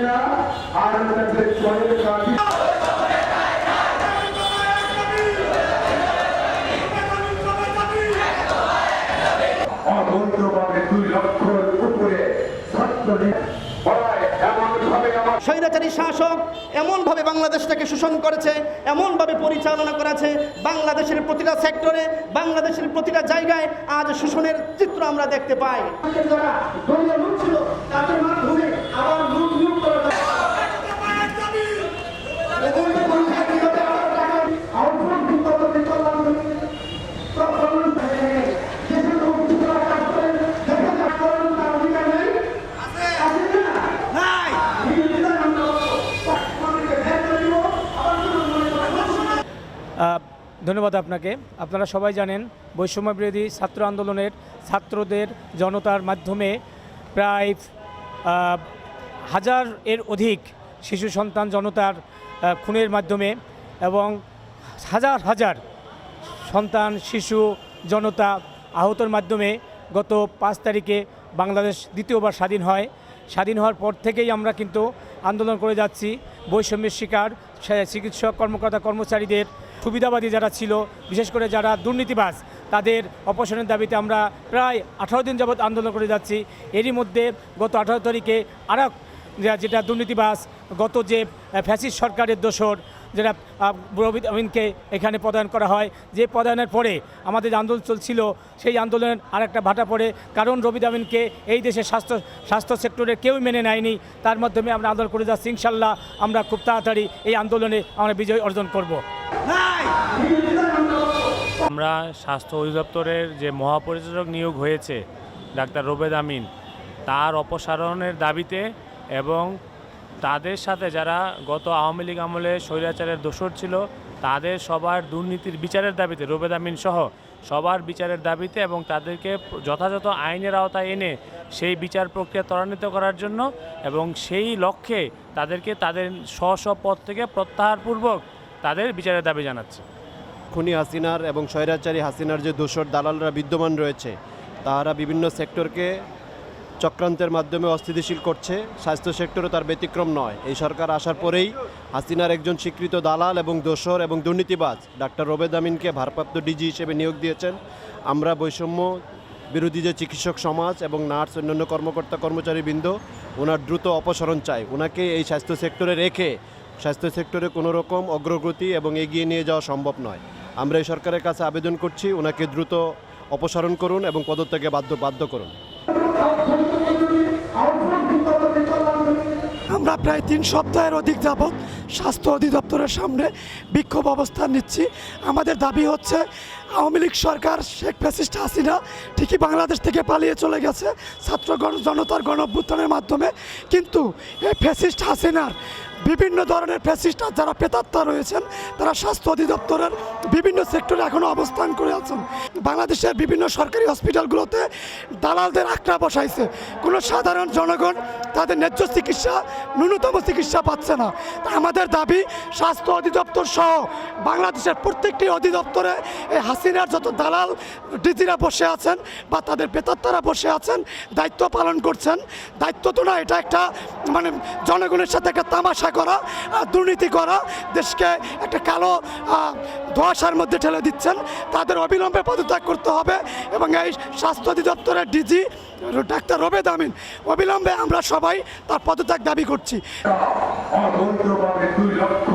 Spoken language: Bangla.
না আর তাদের চলে কাটি অবৈধভাবে 2 লক্ষের উপরে ছাত্র স্বৈরাচারী শাসক এমনভাবে বাংলাদেশটাকে শোষণ করেছে, এমনভাবে পরিচালনা করেছে, বাংলাদেশের প্রতিটা সেক্টরে, বাংলাদেশের প্রতিটা জায়গায় আজ শোষণের চিত্র আমরা দেখতে পাই। যারা দলীয় লোক ছিল তাদের মাধ্যমে আবার লুট করা ধন্যবাদ আপনাকে। আপনারা সবাই জানেন বৈষম্য বিরোধী ছাত্র আন্দোলনের ছাত্রদের জনতার মাধ্যমে প্রায় 1000 এর অধিক শিশু সন্তান জনতার খুনের মাধ্যমে এবং হাজার হাজার সন্তান শিশু জনতা আহতের মাধ্যমে গত 5 তারিখে বাংলাদেশ দ্বিতীয়বার স্বাধীন হয়। স্বাধীন হওয়ার পর থেকেই আমরা কিন্তু আন্দোলন করে যাচ্ছি। বৈষম্যের শিকার চিকিৎসক কর্মকর্তা কর্মচারীদের সুবিধাবাদী যারা ছিল, বিশেষ করে যারা দুর্নীতিবাজ, তাদের অপসারণের দাবিতে আমরা প্রায় 18 দিন যাবৎ আন্দোলন করে যাচ্ছি। এরই মধ্যে গত 18 তারিখে আরেক যেটা দুর্নীতিবাজ, গত যে ফ্যাসিস্ট সরকারের দোসর যেটা রবিদ আমিনকে এখানে প্রদান করা হয়, যে প্রদানের পরে আমাদের আন্দোলন চলছিল, সেই আন্দোলনের আরেকটা ভাটা পড়ে, কারণ রবিদ আমিনকে এই দেশের স্বাস্থ্য সেক্টরে কেউই মেনে নেয়নি। তার মাধ্যমে আমরা আন্দোলন করে যাচ্ছি। ইনশাল্লাহ আমরা খুব তাড়াতাড়ি এই আন্দোলনে আমরা বিজয় অর্জন করব। আমরা স্বাস্থ্য অধিদপ্তরের যে মহাপরিচালক নিয়োগ হয়েছে ডাক্তার রবিদ আমিন, তার অপসারণের দাবিতে এবং তাদের সাথে যারা গত আওয়ামী লীগ আমলে স্বৈরাচারের দোসর ছিল, তাদের সবার দুর্নীতির বিচারের দাবিতে, রবিদ আমিন সহ সবার বিচারের দাবিতে এবং তাদেরকে যথাযথ আইনের আওতায় এনে সেই বিচার প্রক্রিয়া ত্বরান্বিত করার জন্য এবং সেই লক্ষ্যে তাদেরকে তাদের স্ব পদ থেকে প্রত্যাহারপূর্বক তাদের বিচারের দাবি জানাচ্ছে। খুনি হাসিনার এবং স্বৈরাচারী হাসিনার যে দোসর দালালরা বিদ্যমান রয়েছে, তারা বিভিন্ন সেক্টরকে চক্রান্তের মাধ্যমে অস্থিতিশীল করছে। স্বাস্থ্য সেক্টরও তার ব্যতিক্রম নয়। এই সরকার আসার পরেই হাসিনার একজন স্বীকৃত দালাল এবং দোসর এবং দুর্নীতিবাজ ডাক্তার রবিদ আমিনকে ভারপ্রাপ্ত ডিজি হিসেবে নিয়োগ দিয়েছেন। আমরা বৈষম্য বিরোধী যে চিকিৎসক সমাজ এবং নার্স, অন্যান্য কর্মকর্তা কর্মচারীবৃন্দ, ওনার দ্রুত অপসারণ চাই। ওনাকে এই স্বাস্থ্য সেক্টরে রেখে স্বাস্থ্য সেক্টরে কোনো রকম অগ্রগতি এবং এগিয়ে নিয়ে যাওয়া সম্ভব নয়। আমরা এই সরকারের কাছে আবেদন করছি, ওনাকে দ্রুত অপসারণ করুন এবং পদত্যাগে বাধ্য করুন। আমরা প্রায় 3 সপ্তাহের অধিক যাবৎ স্বাস্থ্য অধিদপ্তরের সামনে বিক্ষোভ অবস্থান নিচ্ছি। আমাদের দাবি হচ্ছে, আওয়ামী লীগ সরকার শেখ ফ্যাসিস্ট হাসিনা ঠিকই বাংলাদেশ থেকে পালিয়ে চলে গেছে ছাত্র জনতার গণ অভ্যুত্থানের মাধ্যমে, কিন্তু এই ফ্যাসিস্ট হাসিনার বিভিন্ন ধরনের ফ্যাসিস্ট যারা প্রেতাত্মা রয়েছেন, তারা স্বাস্থ্য অধিদপ্তরের বিভিন্ন সেক্টরে এখনও অবস্থান করে আছেন। বাংলাদেশের বিভিন্ন সরকারি হসপিটালগুলোতে দালালদের আখড়া বসাইছে। কোনো সাধারণ জনগণ তাদের ন্যায্য চিকিৎসা, ন্যূনতম চিকিৎসা পাচ্ছে না। আমাদের দাবি, স্বাস্থ্য অধিদপ্তর সহ বাংলাদেশের প্রত্যেকটি অধিদপ্তরে এই হাসিনার যত দালাল ডিজিরা বসে আছেন বা তাদের প্রেতাত্মারা বসে আছেন, দায়িত্ব পালন করছেন। দায়িত্ব তো না, এটা একটা মানে জনগণের সাথে একটা তামাশা করা, দুর্নীতি করা, দেশকে একটা কালো ধোঁয়াশার মধ্যে ঠেলে দিচ্ছেন। তাদের অবিলম্বে পদত্যাগ করতে হবে এবং এই স্বাস্থ্য অধিদপ্তরের ডিজি ডাক্তার রবিদ আমিন অবিলম্বে আমরা সবাই তার পদত্যাগ দাবি করছি। অবৈধভাবে 2 লক্ষ